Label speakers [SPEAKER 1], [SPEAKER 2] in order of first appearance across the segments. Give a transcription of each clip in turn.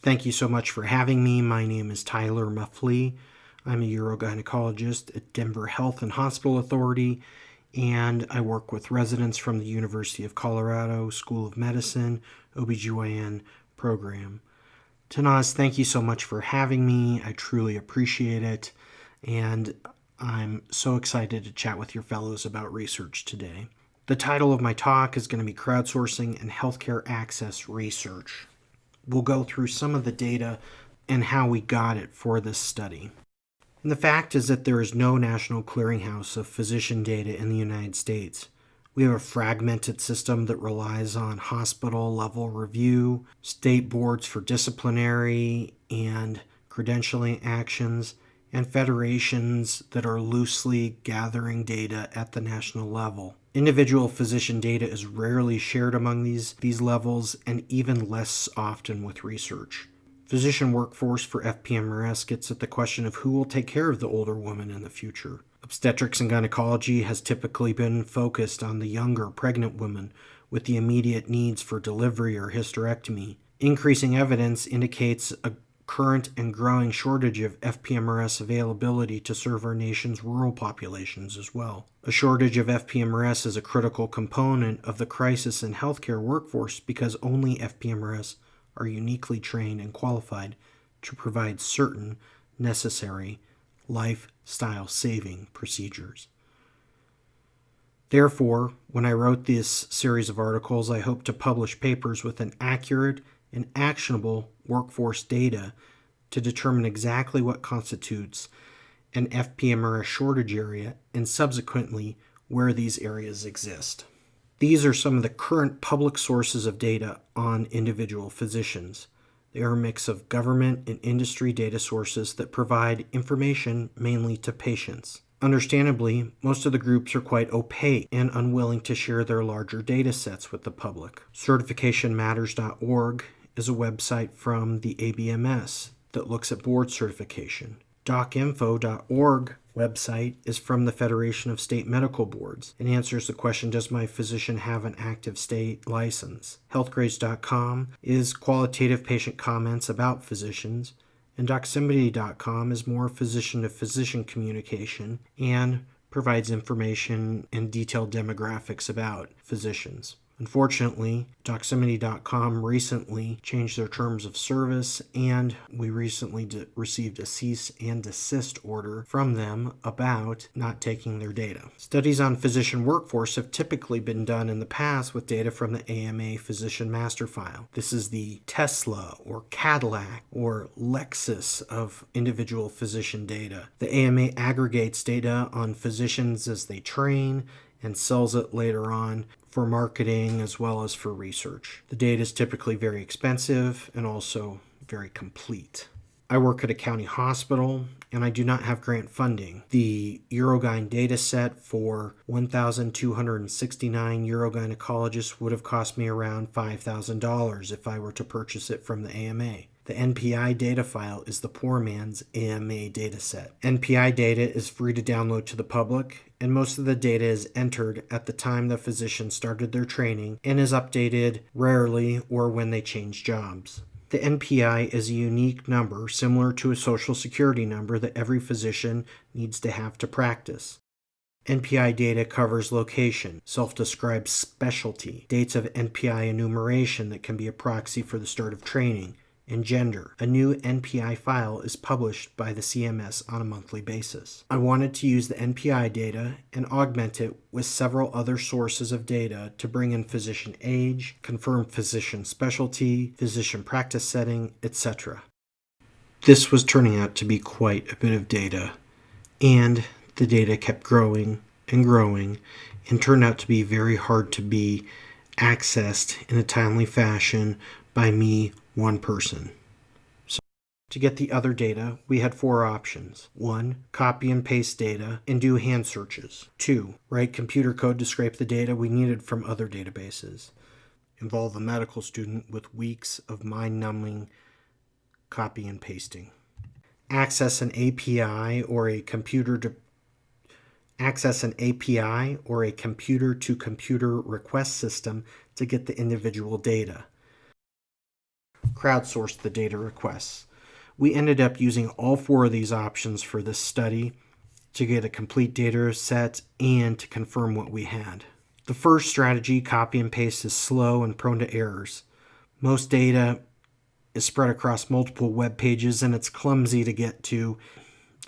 [SPEAKER 1] Thank you so much for having me. My name is Tyler Muffley. I'm a urogynecologist at Denver Health and Hospital Authority, and I work with residents from the University of Colorado School of Medicine OBGYN program. Tanaz, thank you so much for having me. I truly appreciate it, and I'm so excited to chat with your fellows about research today. The title of my talk is going to be Crowdsourcing and Healthcare Access Research. We'll go through some of the data and how we got it for this study. And the fact is that there is no national clearinghouse of physician data in the United States. We have a fragmented system that relies on hospital-level review, state boards for disciplinary and credentialing actions, and federations that are loosely gathering data at the national level. Individual physician data is rarely shared among these levels, and even less often with research. Physician workforce for FPMRS gets at the question of who will take care of the older woman in the future. Obstetrics and gynecology has typically been focused on the younger pregnant woman with the immediate needs for delivery or hysterectomy. Increasing evidence indicates a current and growing shortage of FPMRS availability to serve our nation's rural populations as well. A shortage of FPMRS is a critical component of the crisis in healthcare workforce because only FPMRS are uniquely trained and qualified to provide certain necessary lifestyle-saving procedures. Therefore, when I wrote this series of articles, I hope to publish papers with an accurate and actionable workforce data to determine exactly what constitutes an FPMRS shortage area and subsequently where these areas exist. These are some of the current public sources of data on individual physicians. They are a mix of government and industry data sources that provide information mainly to patients. Understandably, most of the groups are quite opaque and unwilling to share their larger data sets with the public. CertificationMatters.org is a website from the ABMS that looks at board certification. DocInfo.org website is from the Federation of State Medical Boards and answers the question, does my physician have an active state license? Healthgrades.com is qualitative patient comments about physicians, and Doximity.com is more physician-to-physician communication and provides information and detailed demographics about physicians. Unfortunately, Doximity.com recently changed their terms of service, and we recently received a cease and desist order from them about not taking their data. Studies on physician workforce have typically been done in the past with data from the AMA Physician Master File. This is the Tesla or Cadillac or Lexus of individual physician data. The AMA aggregates data on physicians as they train and sells it later on for marketing as well as for research. The data is typically very expensive and also very complete. I work at a county hospital and I do not have grant funding. The Urogyne data set for 1,269 urogynecologists would have cost me around $5,000 if I were to purchase it from the AMA. The NPI data file is the poor man's AMA data set. NPI data is free to download to the public, and most of the data is entered at the time the physician started their training and is updated rarely or when they change jobs. The NPI is a unique number similar to a social security number that every physician needs to have to practice. NPI data covers location, self-described specialty, dates of NPI enumeration that can be a proxy for the start of training, and gender. A new NPI file is published by the CMS on a monthly basis. I wanted to use the NPI data and augment it with several other sources of data to bring in physician age, confirm physician specialty, physician practice setting, etc. This was turning out to be quite a bit of data, and the data kept growing and growing and turned out to be very hard to be accessed in a timely fashion by me, one person. So to get the other data, we had 4 options. 1. Copy and paste data and do hand searches. 2. Write computer code to scrape the data we needed from other databases. Involve a medical student with weeks of mind-numbing copy and pasting. Access an API or a computer-to-computer request system to get the individual data. crowdsource the data requests. We ended up using all 4 of these options for this study to get a complete data set and to confirm what we had. The first strategy, copy and paste, is slow and prone to errors. Most data is spread across multiple web pages and it's clumsy to get to,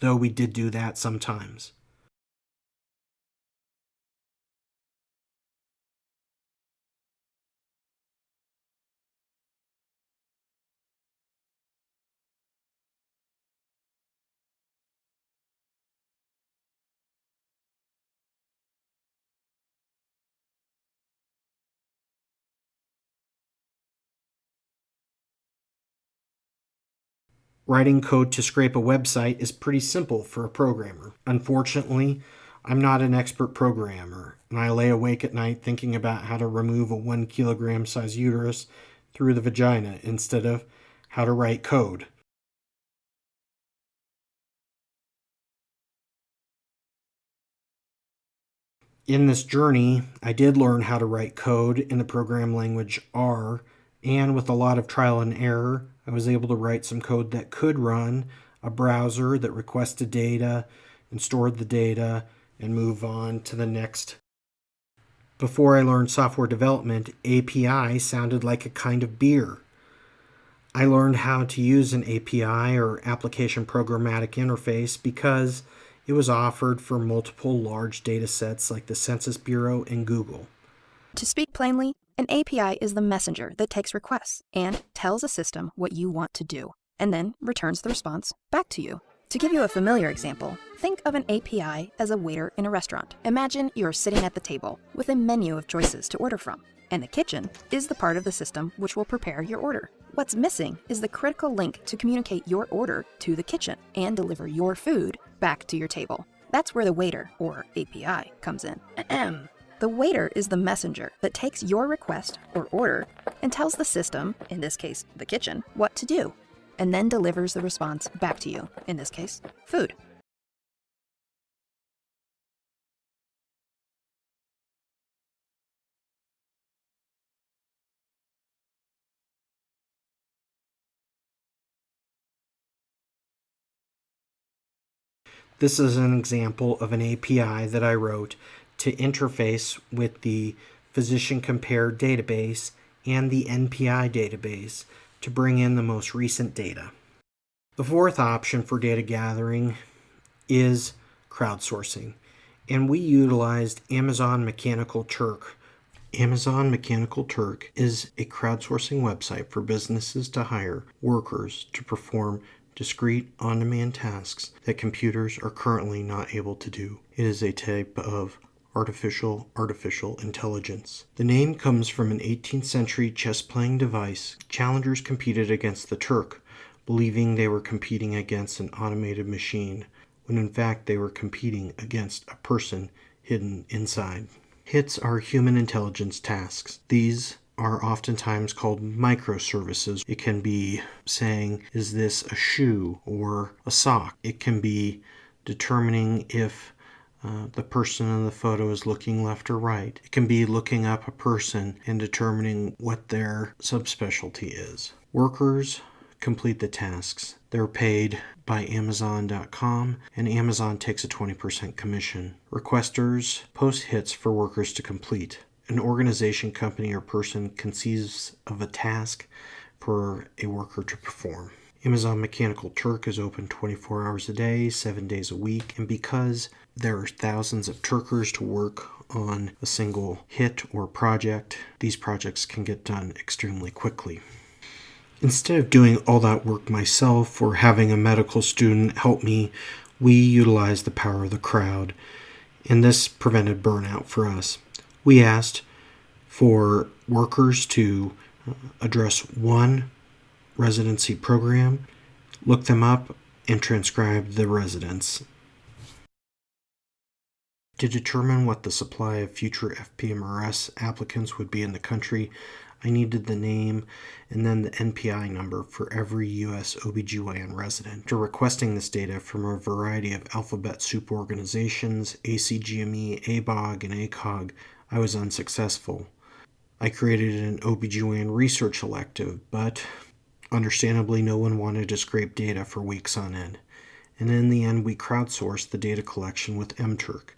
[SPEAKER 1] though we did do that sometimes. Writing code to scrape a website is pretty simple for a programmer. Unfortunately, I'm not an expert programmer, and I lay awake at night thinking about how to remove a 1 kilogram size uterus through the vagina instead of how to write code. In this journey, I did learn how to write code in the program language R, and with a lot of trial and error, I was able to write some code that could run a browser that requested data and stored the data and move on to the next. Before I learned software development, API sounded like a kind of beer. I learned how to use an API or application programmatic interface because it was offered for multiple large data sets like the Census Bureau and Google.
[SPEAKER 2] To speak plainly, an API is the messenger that takes requests and tells a system what you want to do, and then returns the response back to you. To give you a familiar example, think of an API as a waiter in a restaurant. Imagine you're sitting at the table with a menu of choices to order from, and the kitchen is the part of the system which will prepare your order. What's missing is the critical link to communicate your order to the kitchen and deliver your food back to your table. That's where the waiter, or API, comes in. The waiter is the messenger that takes your request or order and tells the system, in this case the kitchen, what to do, and then delivers the response back to you, in this case, food.
[SPEAKER 1] This is an example of an API that I wrote to interface with the Physician Compare database and the NPI database to bring in the most recent data. The fourth option for data gathering is crowdsourcing, and we utilized Amazon Mechanical Turk. Amazon Mechanical Turk is a crowdsourcing website for businesses to hire workers to perform discrete on-demand tasks that computers are currently not able to do. It is a type of artificial intelligence. The name comes from an 18th century chess-playing device. Challengers competed against the Turk, believing they were competing against an automated machine, when in fact they were competing against a person hidden inside. Hits are human intelligence tasks. These are oftentimes called microservices. It can be saying, is this a shoe or a sock? It can be determining if the person in the photo is looking left or right. It can be looking up a person and determining what their subspecialty is. Workers complete the tasks. They're paid by Amazon.com, and Amazon takes a 20% commission. Requesters post hits for workers to complete. An organization, company, or person conceives of a task for a worker to perform. Amazon Mechanical Turk is open 24 hours a day, 7 days a week, and because there are thousands of Turkers to work on a single hit or project, these projects can get done extremely quickly. Instead of doing all that work myself or having a medical student help me, we utilized the power of the crowd, and this prevented burnout for us. We asked for workers to address one residency program, look them up, and transcribe the residents. To determine what the supply of future FPMRS applicants would be in the country, I needed the name and then the NPI number for every U.S. OBGYN resident. After requesting this data from a variety of alphabet soup organizations, ACGME, ABOG, and ACOG, I was unsuccessful. I created an OBGYN research elective, but Understandably, no one wanted to scrape data for weeks on end. And in the end, we crowdsourced the data collection with MTurk.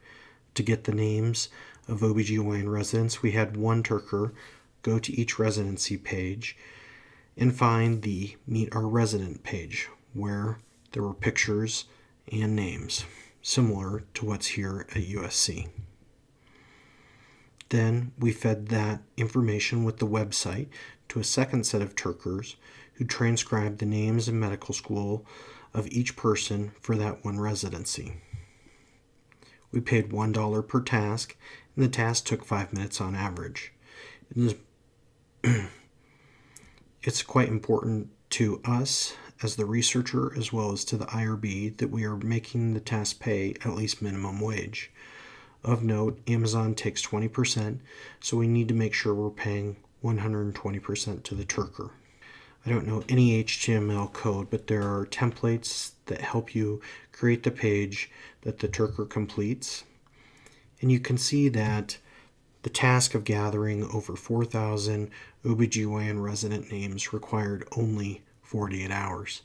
[SPEAKER 1] To get the names of OBGYN residents, we had one Turker go to each residency page and find the Meet Our Resident page, where there were pictures and names, similar to what's here at USC. Then we fed that information with the website to a second set of Turkers who transcribed the names and medical school of each person for that one residency. We paid $1 per task, and the task took 5 minutes on average. It's quite important to us as the researcher as well as to the IRB that we are making the task pay at least minimum wage. Of note, Amazon takes 20%, so we need to make sure we're paying 120% to the Turker. I don't know any HTML code, but there are templates that help you create the page that the Turker completes. And you can see that the task of gathering over 4,000 OBGYN resident names required only 48 hours.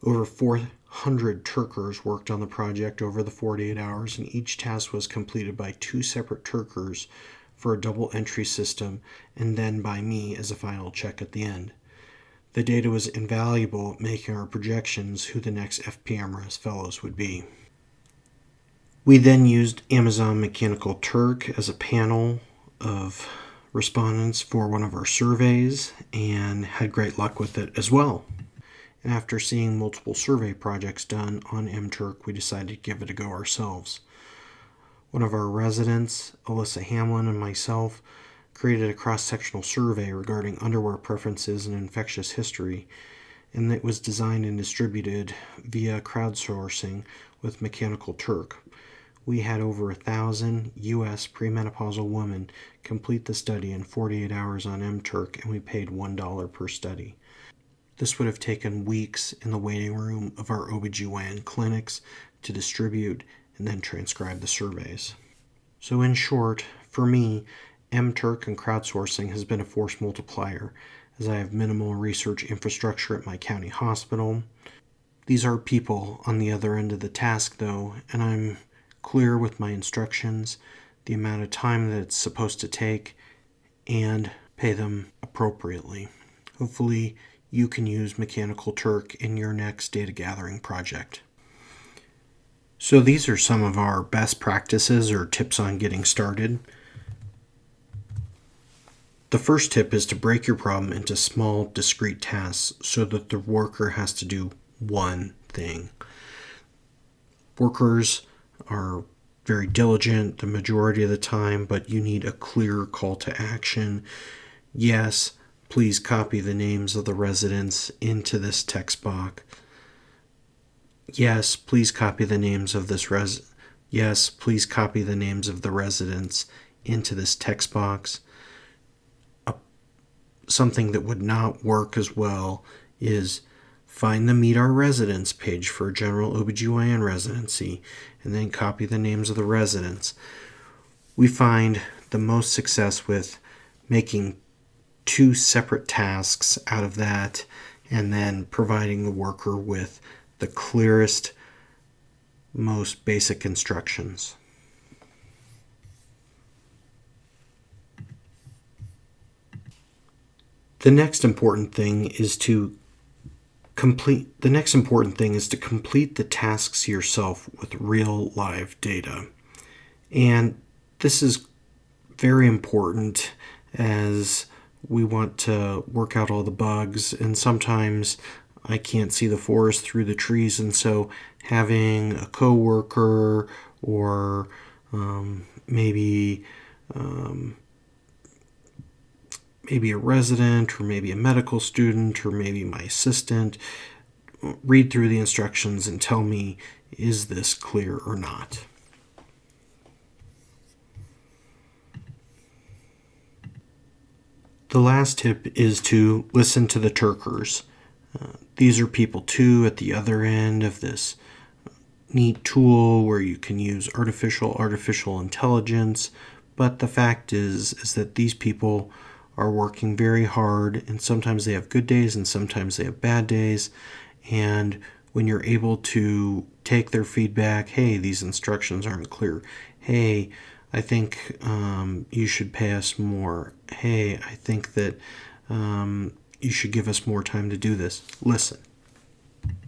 [SPEAKER 1] Over 400 Turkers worked on the project over the 48 hours, and each task was completed by 2 separate Turkers for a double entry system, and then by me as a final check at the end. The data was invaluable at making our projections who the next FPMRS fellows would be. We then used Amazon Mechanical Turk as a panel of respondents for one of our surveys and had great luck with it as well. And after seeing multiple survey projects done on MTurk, we decided to give it a go ourselves. One of our residents, Alyssa Hamlin, and myself created a cross-sectional survey regarding underwear preferences and infectious history, and it was designed and distributed via crowdsourcing with Mechanical Turk. We had over 1,000 U.S. premenopausal women complete the study in 48 hours on MTurk, and we paid $1 per study. This would have taken weeks in the waiting room of our OBGYN clinics to distribute and then transcribe the surveys. So in short, for me, MTurk and crowdsourcing has been a force multiplier, as I have minimal research infrastructure at my county hospital. These are people on the other end of the task, though, and I'm clear with my instructions, the amount of time that it's supposed to take, and pay them appropriately. Hopefully, you can use Mechanical Turk in your next data gathering project. So these are some of our best practices or tips on getting started. The first tip is to break your problem into small, discrete tasks so that the worker has to do one thing. Workers are very diligent the majority of the time, but you need a clear call to action. Yes, please copy the names of the residents into this text box. Yes, please copy the names of Yes, please copy the names of the residents into this text box. Something that would not work as well is find the Meet Our Residents page for a general OBGYN residency and then copy the names of the residents. We find the most success with making 2 separate tasks out of that and then providing the worker with the clearest, most basic instructions. The next important thing is to complete the tasks yourself with real live data. And this is very important as we want to work out all the bugs, and sometimes I can't see the forest through the trees, and so having a coworker or maybe a resident or maybe a medical student or maybe my assistant read through the instructions and tell me, is this clear or not? The last tip is to listen to the Turkers. These are people too at the other end of this neat tool where you can use artificial intelligence, but the fact is that these people are working very hard, and sometimes they have good days and sometimes they have bad days. And when you're able to take their feedback, hey, these instructions aren't clear. Hey, I think you should pay us more. Hey, I think that you should give us more time to do this. Listen,